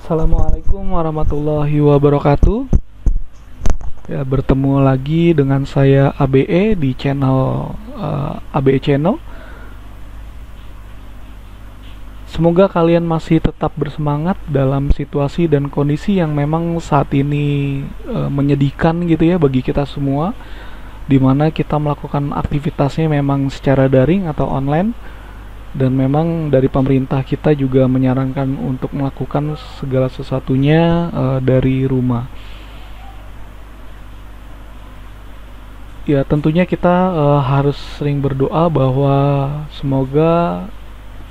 Assalamualaikum warahmatullahi wabarakatuh. Ya, bertemu lagi dengan saya ABE di channel ABE Channel. Semoga kalian masih tetap bersemangat dalam situasi dan kondisi yang memang saat ini menyedihkan gitu ya bagi kita semua, dimana kita melakukan aktivitasnya memang secara daring atau online. Dan memang dari pemerintah kita juga menyarankan untuk melakukan segala sesuatunya dari rumah. Ya, tentunya kita harus sering berdoa bahwa semoga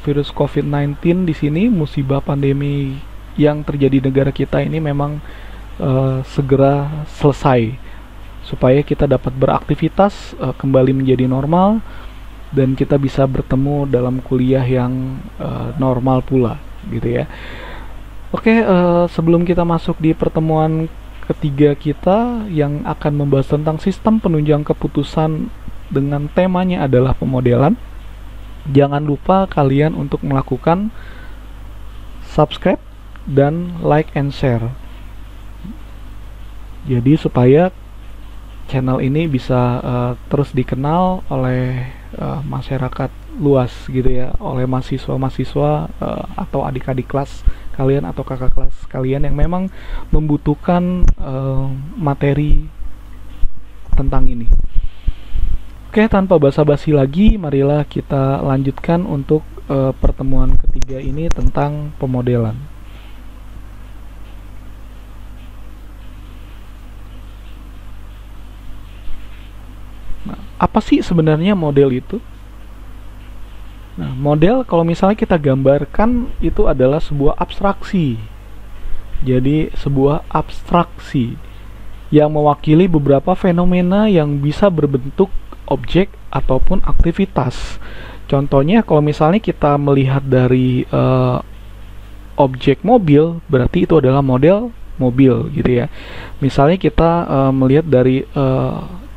virus COVID-19 di sini, musibah pandemi yang terjadi di negara kita ini memang segera selesai, supaya kita dapat beraktivitas kembali menjadi normal, dan kita bisa bertemu dalam kuliah yang normal pula gitu ya. Oke, sebelum kita masuk di pertemuan ketiga kita yang akan membahas tentang sistem penunjang keputusan dengan temanya adalah pemodelan, jangan lupa kalian untuk melakukan subscribe dan like and share, jadi supaya channel ini bisa terus dikenal oleh masyarakat luas gitu ya, oleh mahasiswa-mahasiswa atau adik-adik kelas kalian atau kakak kelas kalian yang memang membutuhkan materi tentang ini. Oke, tanpa basa-basi lagi, marilah kita lanjutkan untuk pertemuan ketiga ini tentang pemodelan. Apa sih sebenarnya model itu? Nah, model kalau misalnya kita gambarkan itu adalah sebuah abstraksi. Jadi sebuah abstraksi yang mewakili beberapa fenomena yang bisa berbentuk objek ataupun aktivitas. Contohnya kalau misalnya kita melihat dari objek mobil, berarti itu adalah model mobil gitu ya. Misalnya kita melihat dari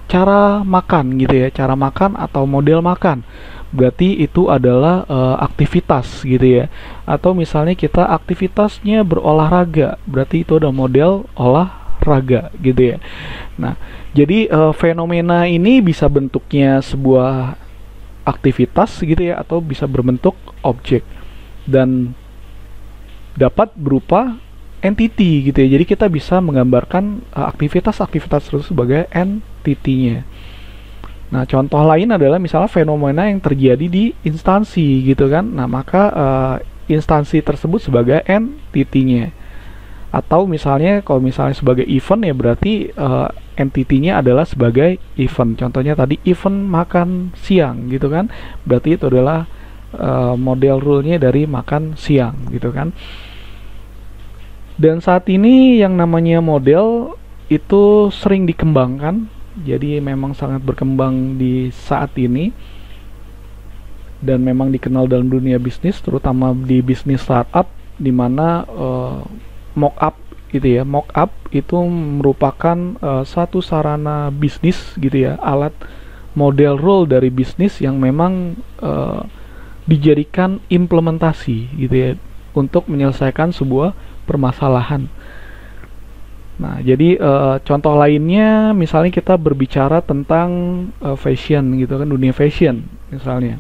cara makan gitu ya, cara makan atau model makan, berarti itu adalah aktivitas gitu ya. Atau misalnya kita aktivitasnya berolahraga, berarti itu adalah model olahraga gitu ya. Nah, jadi fenomena ini bisa bentuknya sebuah aktivitas gitu ya, atau bisa berbentuk objek dan dapat berupa entity gitu ya. Jadi kita bisa menggambarkan aktivitas-aktivitas tersebut sebagai entity-nya. Nah, contoh lain adalah misalnya fenomena yang terjadi di instansi gitu kan. Nah, maka instansi tersebut sebagai entity-nya. Atau misalnya kalau misalnya sebagai event ya berarti entity-nya adalah sebagai event. Contohnya tadi event makan siang gitu kan. Berarti itu adalah model rule-nya dari makan siang gitu kan. Dan saat ini yang namanya model itu sering dikembangkan, jadi memang sangat berkembang di saat ini, dan memang dikenal dalam dunia bisnis, terutama di bisnis startup, di mana mock-up gitu ya. Mock-up itu merupakan satu sarana bisnis gitu ya, alat model rule dari bisnis yang memang dijadikan implementasi gitu ya, untuk menyelesaikan sebuah permasalahan. Nah, jadi contoh lainnya misalnya kita berbicara tentang fashion gitu kan, dunia fashion misalnya.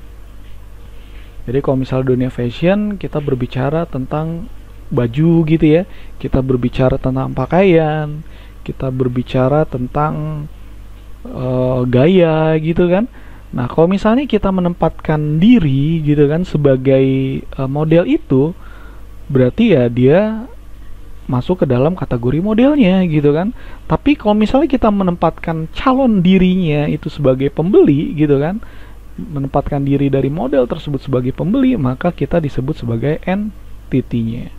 Jadi kalau misalnya dunia fashion, kita berbicara tentang baju gitu ya, kita berbicara tentang pakaian, kita berbicara tentang gaya gitu kan. Nah, kalau misalnya kita menempatkan diri gitu kan sebagai model itu, berarti ya dia masuk ke dalam kategori modelnya gitu kan. Tapi kalau misalnya kita menempatkan calon dirinya itu sebagai pembeli gitu kan, menempatkan diri dari model tersebut sebagai pembeli, maka kita disebut sebagai entity-nya.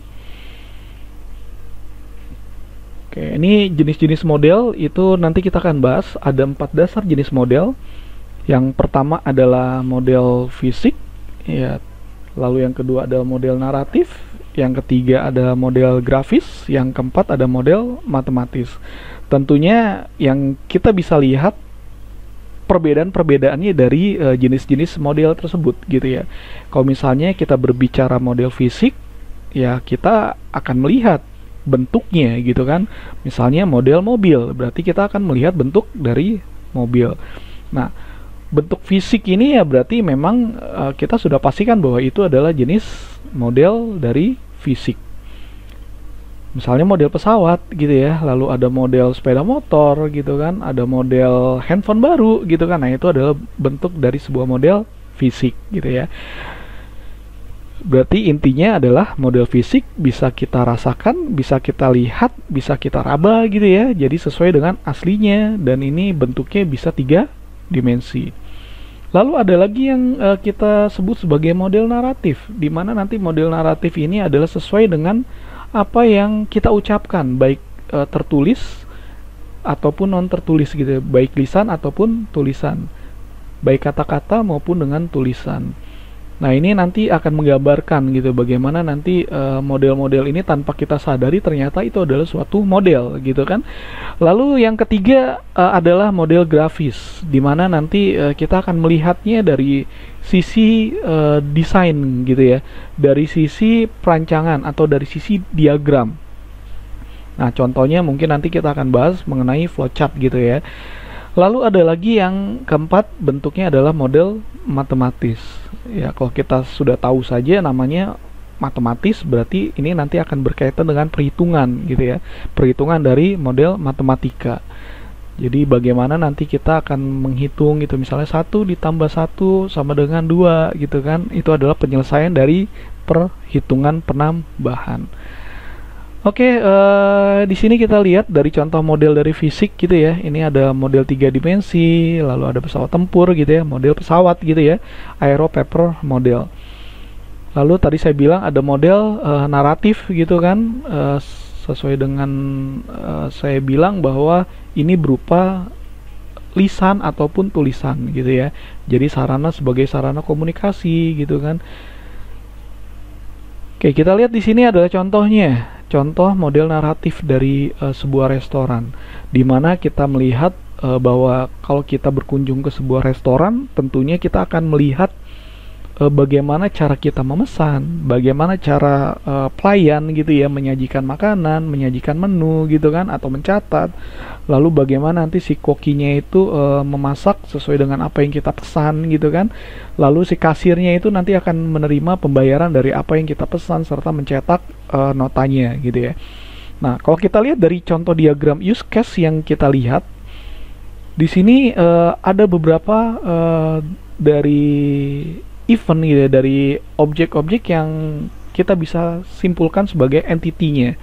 Oke, ini jenis-jenis model itu nanti kita akan bahas. Ada 4 dasar jenis model. Yang pertama adalah model fisik ya, lalu yang kedua ada model naratif, yang ketiga ada model grafis, yang keempat ada model matematis. Tentunya yang kita bisa lihat perbedaan-perbedaannya dari jenis-jenis model tersebut gitu ya. Kalau misalnya kita berbicara model fisik, ya kita akan melihat bentuknya gitu kan. Misalnya model mobil, berarti kita akan melihat bentuk dari mobil. Nah, bentuk fisik ini ya berarti memang kita sudah pastikan bahwa itu adalah jenis model dari fisik. Misalnya model pesawat gitu ya, lalu ada model sepeda motor gitu kan, ada model handphone baru gitu kan. Nah, itu adalah bentuk dari sebuah model fisik gitu ya. Berarti intinya adalah model fisik bisa kita rasakan, bisa kita lihat, bisa kita raba gitu ya. Jadi sesuai dengan aslinya, dan ini bentuknya bisa 3 dimensi. Lalu ada lagi yang kita sebut sebagai model naratif, di mana nanti model naratif ini adalah sesuai dengan apa yang kita ucapkan, baik tertulis ataupun non tertulis gitu ya, baik lisan ataupun tulisan, baik kata-kata maupun dengan tulisan. Nah, ini nanti akan menggambarkan gitu bagaimana nanti model-model ini tanpa kita sadari ternyata itu adalah suatu model gitu kan. Lalu yang ketiga adalah model grafis, di mana nanti kita akan melihatnya dari sisi desain gitu ya, dari sisi perancangan atau dari sisi diagram. Nah, contohnya mungkin nanti kita akan bahas mengenai flowchart gitu ya. Lalu ada lagi yang keempat, bentuknya adalah model matematis. Ya, kalau kita sudah tahu saja namanya matematis, berarti ini nanti akan berkaitan dengan perhitungan gitu ya. Perhitungan dari model matematika. Jadi bagaimana nanti kita akan menghitung gitu, misalnya 1 ditambah 1 sama dengan 2 gitu kan. Itu adalah penyelesaian dari perhitungan penambahan. Oke, di sini kita lihat dari contoh model dari fisik gitu ya. Ini ada model 3 dimensi, lalu ada pesawat tempur gitu ya, model pesawat gitu ya, aero paper model. Lalu tadi saya bilang ada model naratif gitu kan, sesuai dengan saya bilang bahwa ini berupa lisan ataupun tulisan gitu ya. Jadi sarana sebagai sarana komunikasi gitu kan. Oke, kita lihat di sini adalah contohnya. Contoh model naratif dari sebuah restoran, di mana kita melihat bahwa kalau kita berkunjung ke sebuah restoran, tentunya kita akan melihat bagaimana cara kita memesan, bagaimana cara pelayan gitu ya menyajikan makanan, menyajikan menu gitu kan, atau mencatat. Lalu bagaimana nanti si kokinya itu memasak sesuai dengan apa yang kita pesan gitu kan. Lalu si kasirnya itu nanti akan menerima pembayaran dari apa yang kita pesan serta mencetak notanya gitu ya. Nah, kalau kita lihat dari contoh diagram use case yang kita lihat di sini ada beberapa dari event gitu ya, dari objek-objek yang kita bisa simpulkan sebagai entity-nya.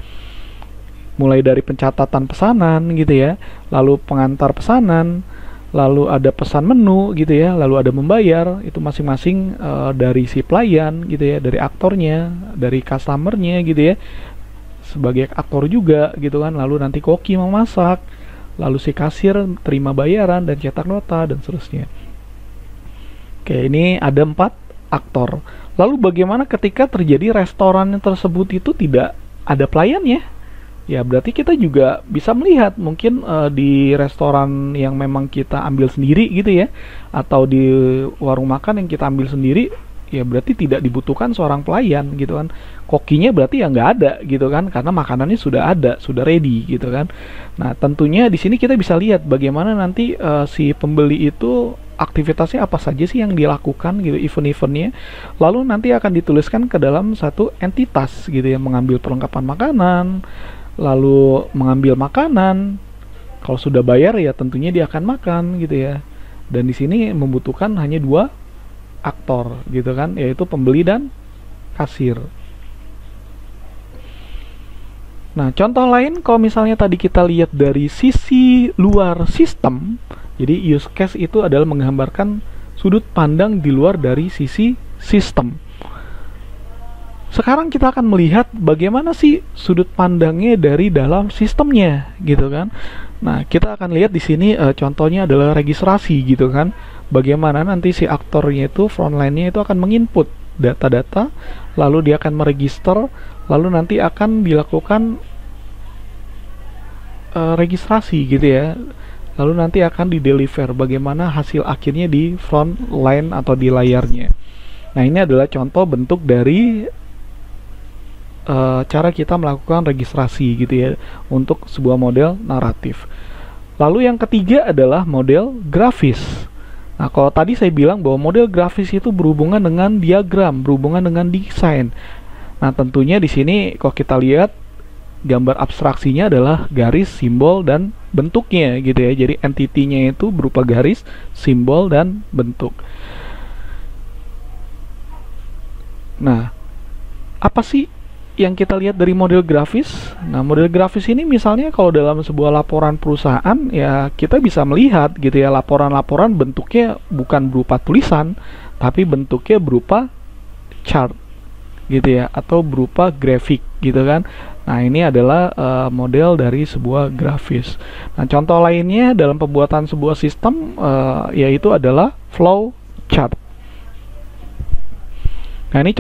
Mulai dari pencatatan pesanan gitu ya, lalu pengantar pesanan, lalu ada pesan menu gitu ya, lalu ada membayar, itu masing-masing dari si pelayan gitu ya, dari aktornya, dari customernya gitu ya, sebagai aktor juga gitu kan, lalu nanti koki memasak, lalu si kasir terima bayaran dan cetak nota dan seterusnya. Oke, ini ada 4 aktor. Lalu bagaimana ketika terjadi restoran tersebut itu tidak ada pelayannya? Ya, berarti kita juga bisa melihat mungkin di restoran yang memang kita ambil sendiri gitu ya, atau di warung makan yang kita ambil sendiri, ya berarti tidak dibutuhkan seorang pelayan gitu kan. Kokinya berarti ya nggak ada gitu kan, karena makanannya sudah ada, sudah ready gitu kan. Nah, tentunya di sini kita bisa lihat bagaimana nanti si pembeli itu aktivitasnya apa saja sih yang dilakukan gitu, event-eventnya. Lalu nanti akan dituliskan ke dalam satu entitas gitu ya, mengambil perlengkapan makanan, lalu mengambil makanan. Kalau sudah bayar ya tentunya dia akan makan gitu ya. Dan di sini membutuhkan hanya 2 aktor gitu kan, yaitu pembeli dan kasir. Nah, contoh lain kalau misalnya tadi kita lihat dari sisi luar sistem, jadi use case itu adalah menggambarkan sudut pandang di luar dari sisi sistem. Sekarang kita akan melihat bagaimana sih sudut pandangnya dari dalam sistemnya gitu kan. Nah, kita akan lihat di sini contohnya adalah registrasi gitu kan. Bagaimana nanti si aktornya itu, frontline-nya itu akan menginput data-data, lalu dia akan meregister, lalu nanti akan dilakukan registrasi gitu ya. Lalu nanti akan di-deliver bagaimana hasil akhirnya di front line atau di layarnya. Nah, ini adalah contoh bentuk dari cara kita melakukan registrasi gitu ya untuk sebuah model naratif. Lalu yang ketiga adalah model grafis. Nah, kalau tadi saya bilang bahwa model grafis itu berhubungan dengan diagram, berhubungan dengan desain. Nah, tentunya di sini kalau kita lihat gambar abstraksinya adalah garis, simbol, dan bentuknya gitu ya. Jadi entity-nya itu berupa garis, simbol, dan bentuk. Nah, apa sih yang kita lihat dari model grafis? Nah, model grafis ini misalnya kalau dalam sebuah laporan perusahaan ya kita bisa melihat gitu ya, laporan-laporan bentuknya bukan berupa tulisan, tapi bentuknya berupa chart gitu ya, atau berupa grafik gitu kan. Nah, ini adalah model dari sebuah grafis. Nah, contoh lainnya dalam pembuatan sebuah sistem yaitu adalah flow chart. Nah, ini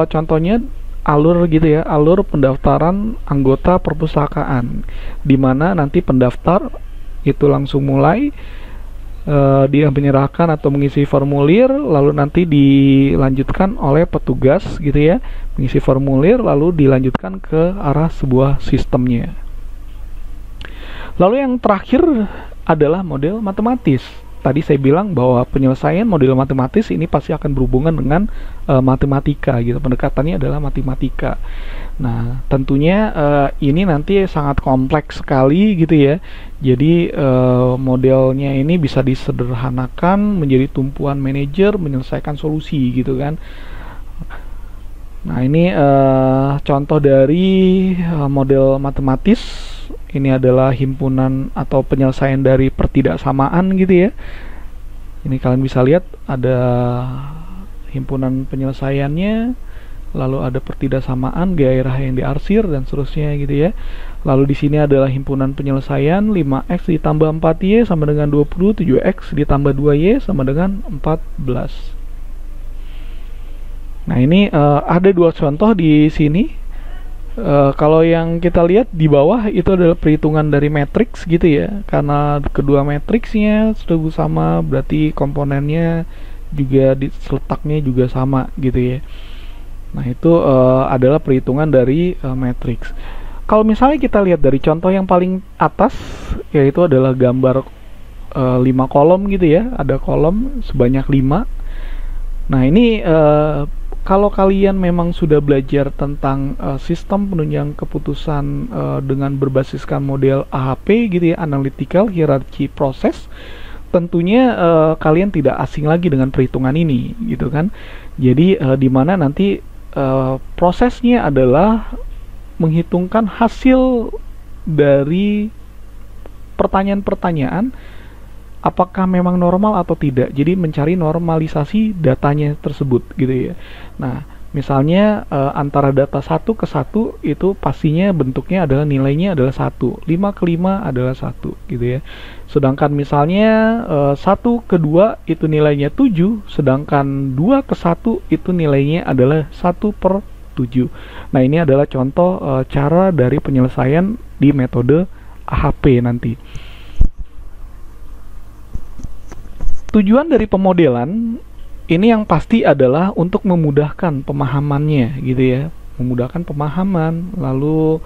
contohnya alur gitu ya, alur pendaftaran anggota perpustakaan, di mana nanti pendaftar itu langsung mulai dia menyerahkan atau mengisi formulir, lalu nanti dilanjutkan oleh petugas gitu ya, mengisi formulir lalu dilanjutkan ke arah sebuah sistemnya. Lalu yang terakhir adalah model matematis. Tadi saya bilang bahwa penyelesaian model matematis ini pasti akan berhubungan dengan matematika gitu, pendekatannya adalah matematika. Nah, tentunya ini nanti sangat kompleks sekali gitu ya. Jadi modelnya ini bisa disederhanakan menjadi tumpuan manajer menyelesaikan solusi gitu kan. Nah, ini contoh dari model matematis. Ini adalah himpunan atau penyelesaian dari pertidaksamaan gitu ya. Ini kalian bisa lihat ada himpunan penyelesaiannya, lalu ada pertidaksamaan, gairah yang diarsir, dan seterusnya gitu ya. Lalu di sini adalah himpunan penyelesaian 5x ditambah 4y sama dengan 20, 7x ditambah 2y sama dengan 14. Nah, ini ada dua contoh di sini. Kalau yang kita lihat di bawah itu adalah perhitungan dari matriks gitu ya. Karena kedua matriksnya sudah sama, berarti komponennya juga letaknya juga sama gitu ya. Nah, itu adalah perhitungan dari matriks. Kalau misalnya kita lihat dari contoh yang paling atas, yaitu adalah gambar 5 kolom gitu ya. Ada kolom sebanyak 5. Nah, ini kalau kalian memang sudah belajar tentang sistem penunjang keputusan dengan berbasiskan model AHP gitu ya, Analytical Hierarchy Process, tentunya kalian tidak asing lagi dengan perhitungan ini gitu kan. Jadi di mana nanti prosesnya adalah menghitungkan hasil dari pertanyaan-pertanyaan apakah memang normal atau tidak. Jadi mencari normalisasi datanya tersebut gitu ya. Nah, misalnya antara data 1 ke 1 itu pastinya bentuknya adalah nilainya adalah 1, 5 ke 5 adalah 1 gitu ya. Sedangkan misalnya 1 ke 2 itu nilainya 7, sedangkan 2 ke 1 itu nilainya adalah 1/7. Nah, ini adalah contoh cara dari penyelesaian di metode AHP nanti. Tujuan dari pemodelan ini yang pasti adalah untuk memudahkan pemahamannya gitu ya, memudahkan pemahaman, lalu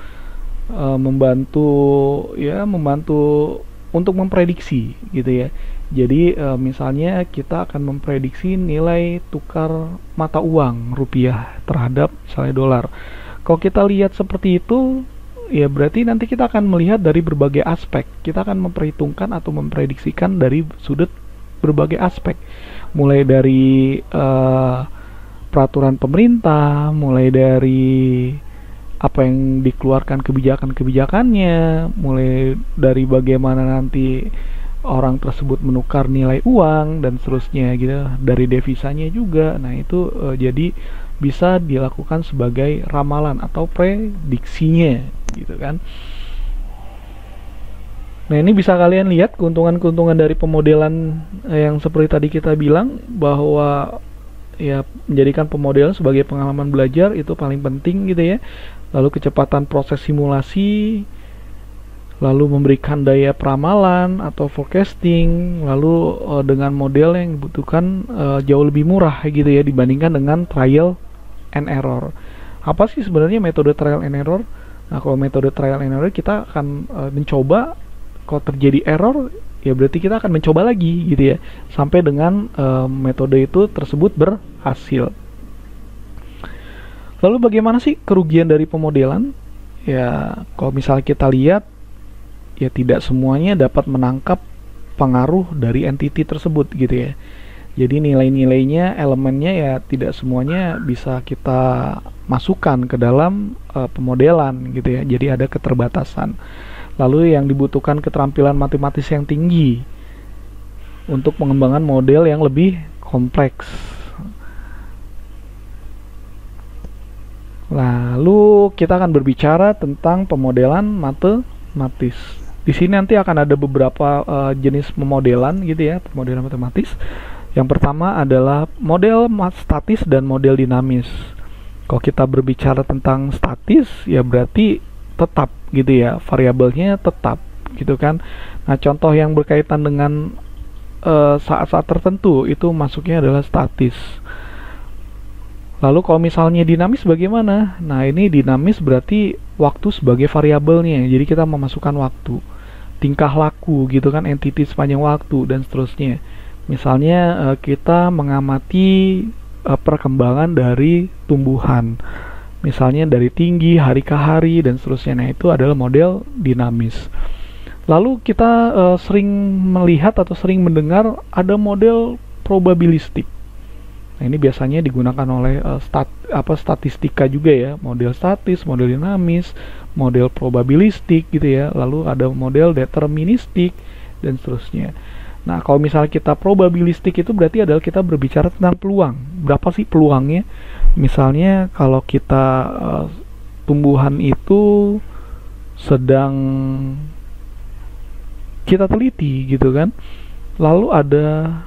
membantu untuk memprediksi gitu ya. Jadi misalnya kita akan memprediksi nilai tukar mata uang rupiah terhadap misalnya dolar. Kalau kita lihat seperti itu, ya berarti nanti kita akan melihat dari berbagai aspek. Kita akan memperhitungkan atau memprediksikan dari sudut berbagai aspek, mulai dari peraturan pemerintah, mulai dari apa yang dikeluarkan kebijakan-kebijakannya, mulai dari bagaimana nanti orang tersebut menukar nilai uang dan seterusnya gitu, dari devisanya juga. Nah, itu jadi bisa dilakukan sebagai ramalan atau prediksinya gitu kan. Nah, ini bisa kalian lihat keuntungan-keuntungan dari pemodelan yang seperti tadi kita bilang, bahwa ya menjadikan pemodelan sebagai pengalaman belajar itu paling penting gitu ya. Lalu kecepatan proses simulasi, lalu memberikan daya peramalan atau forecasting, lalu dengan model yang dibutuhkan jauh lebih murah gitu ya dibandingkan dengan trial and error. Apa sih sebenarnya metode trial and error? Nah, kalau metode trial and error kita akan mencoba, kalau terjadi error ya berarti kita akan mencoba lagi gitu ya, sampai dengan metode itu tersebut berhasil. Lalu bagaimana sih kerugian dari pemodelan? Ya, kalau misalnya kita lihat, ya tidak semuanya dapat menangkap pengaruh dari entity tersebut gitu ya. Jadi nilai-nilainya, elemennya ya tidak semuanya bisa kita masukkan ke dalam pemodelan gitu ya. Jadi ada keterbatasan. Lalu yang dibutuhkan keterampilan matematis yang tinggi untuk pengembangan model yang lebih kompleks. Lalu kita akan berbicara tentang pemodelan matematis. Di sini nanti akan ada beberapa jenis pemodelan gitu ya, pemodelan matematis. Yang pertama adalah model statis dan model dinamis. Kalau kita berbicara tentang statis, ya berarti tetap gitu ya, variabelnya tetap gitu kan. Nah, contoh yang berkaitan dengan saat-saat tertentu itu masuknya adalah statis. Lalu kalau misalnya dinamis bagaimana? Nah, ini dinamis berarti waktu sebagai variabelnya. Jadi kita memasukkan waktu, tingkah laku gitu kan, entity sepanjang waktu dan seterusnya. Misalnya kita mengamati perkembangan dari tumbuhan, misalnya dari tinggi, hari ke hari dan seterusnya. Nah, itu adalah model dinamis. Lalu kita sering melihat atau sering mendengar ada model probabilistik. Nah, ini biasanya digunakan oleh statistika juga ya, model statis, model dinamis, model probabilistik gitu ya. Lalu ada model deterministik dan seterusnya. Nah, kalau misalnya kita probabilistik itu berarti adalah kita berbicara tentang peluang. Berapa sih peluangnya? Misalnya kalau kita tumbuhan itu sedang kita teliti gitu kan, lalu ada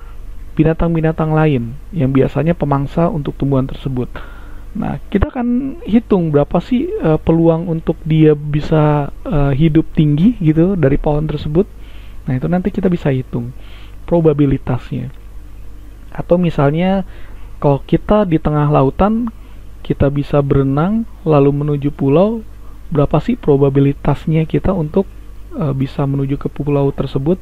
binatang-binatang lain yang biasanya pemangsa untuk tumbuhan tersebut. Nah, kita akan hitung berapa sih peluang untuk dia bisa hidup tinggi gitu dari pohon tersebut. Nah, itu nanti kita bisa hitung probabilitasnya. Atau misalnya kalau kita di tengah lautan, kita bisa berenang lalu menuju pulau, berapa sih probabilitasnya kita untuk bisa menuju ke pulau tersebut?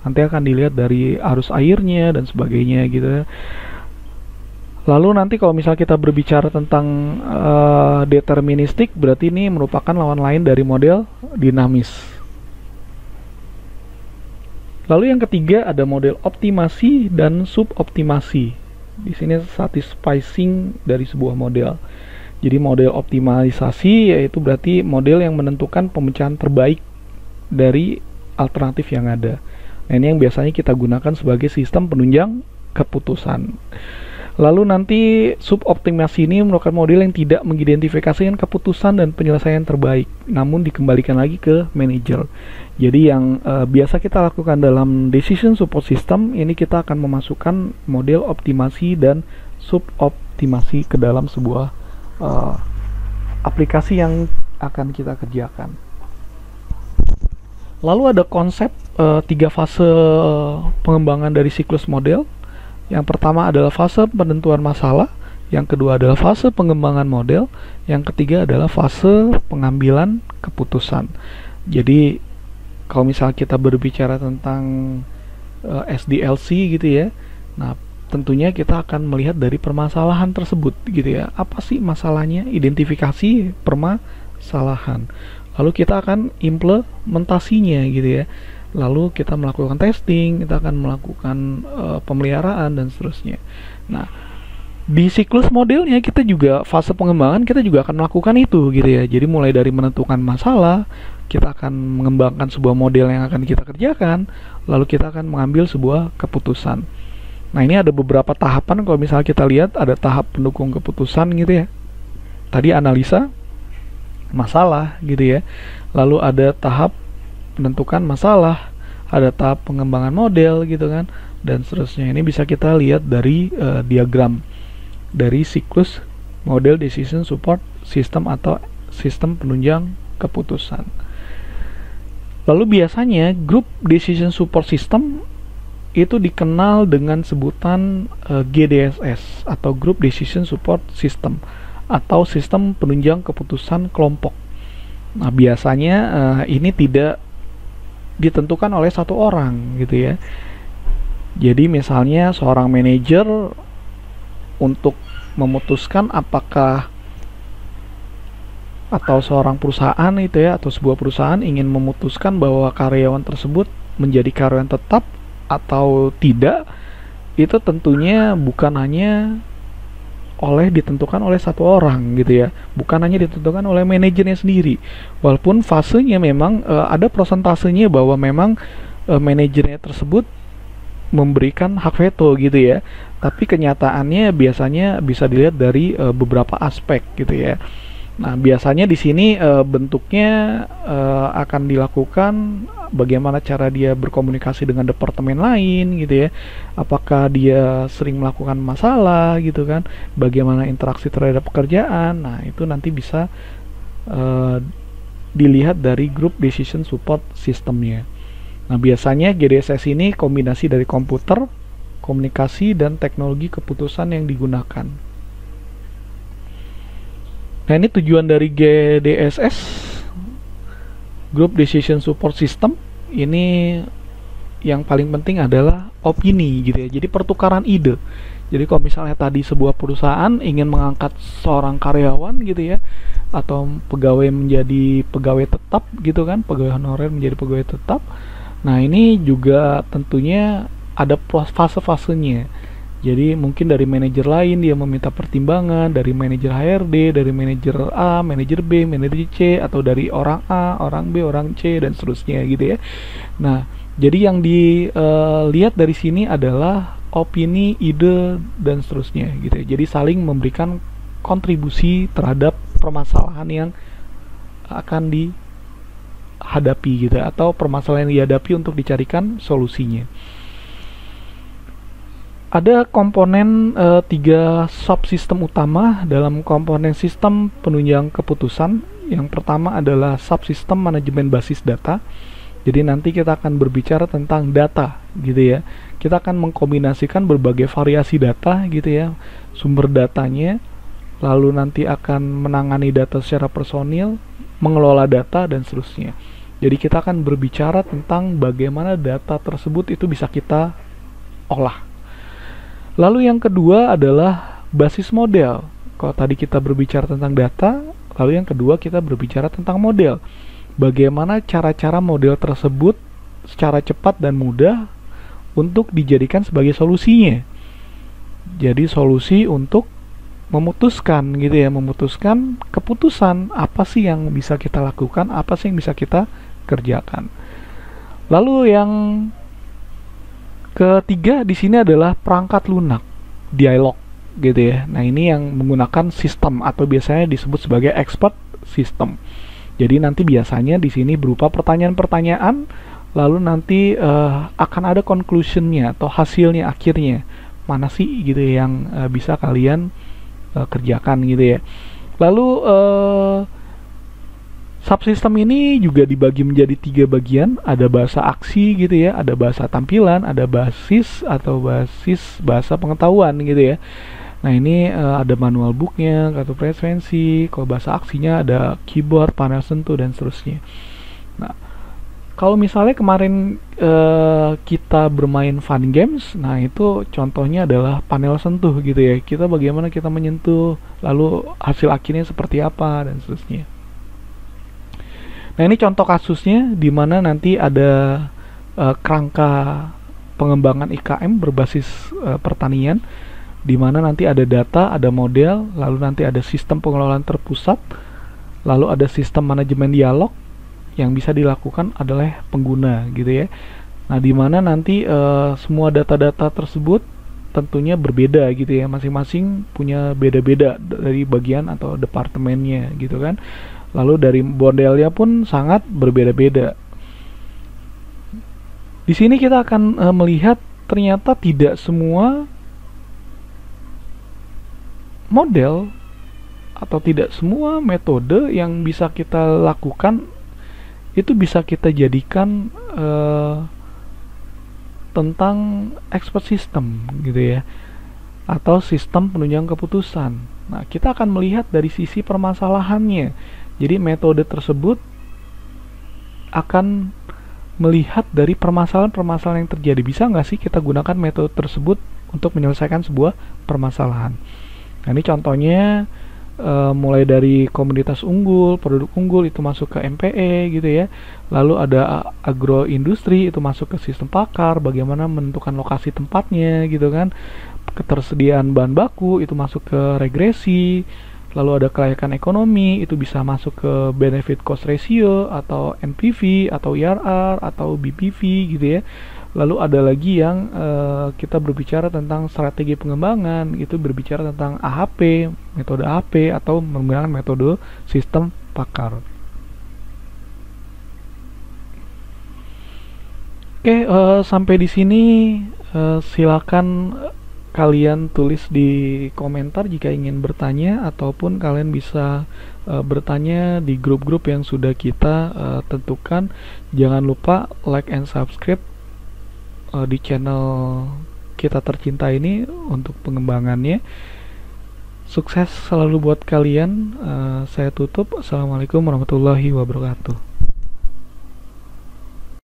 Nanti akan dilihat dari arus airnya dan sebagainya gitu. Lalu nanti kalau misal kita berbicara tentang deterministik, berarti ini merupakan lawan lain dari model dinamis. Lalu yang ketiga ada model optimasi dan suboptimasi. Di sini satisficing dari sebuah model. Jadi model optimalisasi yaitu berarti model yang menentukan pemecahan terbaik dari alternatif yang ada. Nah, ini yang biasanya kita gunakan sebagai sistem penunjang keputusan. Lalu nanti suboptimasi ini merupakan model yang tidak mengidentifikasikan keputusan dan penyelesaian terbaik, namun dikembalikan lagi ke manajer. Jadi yang biasa kita lakukan dalam decision support system, ini kita akan memasukkan model optimasi dan suboptimasi ke dalam sebuah aplikasi yang akan kita kerjakan. Lalu ada konsep 3 fase pengembangan dari siklus model. Yang pertama adalah fase penentuan masalah, yang kedua adalah fase pengembangan model, yang ketiga adalah fase pengambilan keputusan. Jadi kalau misal kita berbicara tentang SDLC gitu ya, nah tentunya kita akan melihat dari permasalahan tersebut gitu ya. Apa sih masalahnya? Identifikasi permasalahan. Lalu kita akan implementasinya gitu ya. Lalu kita melakukan testing, kita akan melakukan pemeliharaan dan seterusnya. Nah, di siklus modelnya kita juga fase pengembangan kita juga akan melakukan itu gitu ya. Jadi mulai dari menentukan masalah, kita akan mengembangkan sebuah model yang akan kita kerjakan, lalu kita akan mengambil sebuah keputusan. Nah, ini ada beberapa tahapan. Kalau misalnya kita lihat ada tahap pendukung keputusan gitu ya. Tadi analisa masalah gitu ya. Lalu ada tahap menentukan masalah, ada tahap pengembangan model gitu kan, dan seterusnya. Ini bisa kita lihat dari diagram dari siklus model decision support system atau sistem penunjang keputusan. Lalu biasanya grup decision support system itu dikenal dengan sebutan GDSS atau Group Decision Support System. atau sistem penunjang keputusan kelompok. Nah, biasanya ini tidak ditentukan oleh satu orang gitu ya. Jadi misalnya seorang manajer untuk memutuskan apakah, atau seorang perusahaan itu ya, atau sebuah perusahaan ingin memutuskan bahwa karyawan tersebut menjadi karyawan tetap atau tidak, itu tentunya bukan hanya ditentukan oleh satu orang gitu ya, bukan hanya ditentukan oleh manajernya sendiri, walaupun fasenya memang ada prosentasenya bahwa memang manajernya tersebut memberikan hak veto gitu ya, tapi kenyataannya biasanya bisa dilihat dari beberapa aspek gitu ya. Nah, biasanya di sini bentuknya akan dilakukan bagaimana cara dia berkomunikasi dengan departemen lain gitu ya. Apakah dia sering melakukan masalah gitu kan? Bagaimana interaksi terhadap pekerjaan. Nah, itu nanti bisa dilihat dari Group Decision Support Systemnya. Nah, biasanya GDSS ini kombinasi dari komputer, komunikasi, dan teknologi keputusan yang digunakan. Nah, ini tujuan dari GDSS, Group Decision Support System. Ini yang paling penting adalah opini gitu ya. Jadi pertukaran ide. Jadi kalau misalnya tadi sebuah perusahaan ingin mengangkat seorang karyawan gitu ya, atau pegawai menjadi pegawai tetap gitu kan, pegawai honorer menjadi pegawai tetap. Nah, ini juga tentunya ada fase-fasenya. Jadi mungkin dari manajer lain dia meminta pertimbangan, dari manajer HRD, dari manajer A, manajer B, manajer C, atau dari orang A, orang B, orang C, dan seterusnya gitu ya. Nah, jadi yang dilihat dari sini adalah opini, ide, dan seterusnya gitu ya. Jadi saling memberikan kontribusi terhadap permasalahan yang akan dihadapi gitu ya, atau permasalahan yang dihadapi untuk dicarikan solusinya. Ada komponen 3 subsistem utama dalam komponen sistem penunjang keputusan. Yang pertama adalah subsistem manajemen basis data. Jadi nanti kita akan berbicara tentang data gitu ya. Kita akan mengkombinasikan berbagai variasi data gitu ya, sumber datanya, lalu nanti akan menangani data secara personil, mengelola data, dan seterusnya. Jadi kita akan berbicara tentang bagaimana data tersebut itu bisa kita olah. Lalu yang kedua adalah basis model. Kalau tadi kita berbicara tentang data, lalu yang kedua kita berbicara tentang model. Bagaimana cara-cara model tersebut secara cepat dan mudah untuk dijadikan sebagai solusinya. Jadi solusi untuk memutuskan gitu ya, memutuskan keputusan apa sih yang bisa kita lakukan, apa sih yang bisa kita kerjakan. Lalu yang ketiga di sini adalah perangkat lunak, dialog gitu ya. Nah, ini yang menggunakan sistem atau biasanya disebut sebagai expert system. Jadi nanti biasanya di sini berupa pertanyaan-pertanyaan, lalu nanti akan ada conclusionnya atau hasilnya akhirnya mana sih gitu ya, yang bisa kalian kerjakan gitu ya. Lalu subsistem ini juga dibagi menjadi 3 bagian. Ada bahasa aksi gitu ya, ada bahasa tampilan, ada basis atau basis bahasa pengetahuan gitu ya. Nah, ini ada manual booknya, kartu frekuensi. Kalau bahasa aksinya ada keyboard, panel sentuh, dan seterusnya. Nah, kalau misalnya kemarin kita bermain fun games, nah itu contohnya adalah panel sentuh gitu ya. Kita bagaimana kita menyentuh, lalu hasil akhirnya seperti apa, dan seterusnya. Nah, ini contoh kasusnya di mana nanti ada kerangka pengembangan IKM berbasis pertanian, di mana nanti ada data, ada model, lalu nanti ada sistem pengelolaan terpusat, lalu ada sistem manajemen dialog yang bisa dilakukan adalah pengguna gitu ya. Nah, di mana nanti semua data-data tersebut tentunya berbeda gitu ya, masing-masing punya beda-beda dari bagian atau departemennya gitu kan. Lalu dari modelnya pun sangat berbeda-beda. Di sini kita akan melihat ternyata tidak semua model atau tidak semua metode yang bisa kita lakukan itu bisa kita jadikan tentang expert system gitu ya, atau sistem penunjang keputusan. Nah, kita akan melihat dari sisi permasalahannya. Jadi metode tersebut akan melihat dari permasalahan-permasalahan yang terjadi. Bisa nggak sih kita gunakan metode tersebut untuk menyelesaikan sebuah permasalahan? Nah, ini contohnya mulai dari komoditas unggul, produk unggul itu masuk ke MPE gitu ya. Lalu ada agroindustri itu masuk ke sistem pakar, bagaimana menentukan lokasi tempatnya gitu kan. Ketersediaan bahan baku itu masuk ke regresi. Lalu ada kelayakan ekonomi itu bisa masuk ke benefit cost ratio atau NPV atau IRR atau BPV gitu ya. Lalu ada lagi yang kita berbicara tentang strategi pengembangan, itu berbicara tentang AHP, metode AHP atau menggunakan metode sistem pakar. Oke, sampai di sini silakan kalian tulis di komentar jika ingin bertanya, ataupun kalian bisa bertanya di grup-grup yang sudah kita tentukan. Jangan lupa like and subscribe di channel kita tercinta ini untuk pengembangannya. Sukses selalu buat kalian. Saya tutup. Assalamualaikum warahmatullahi wabarakatuh.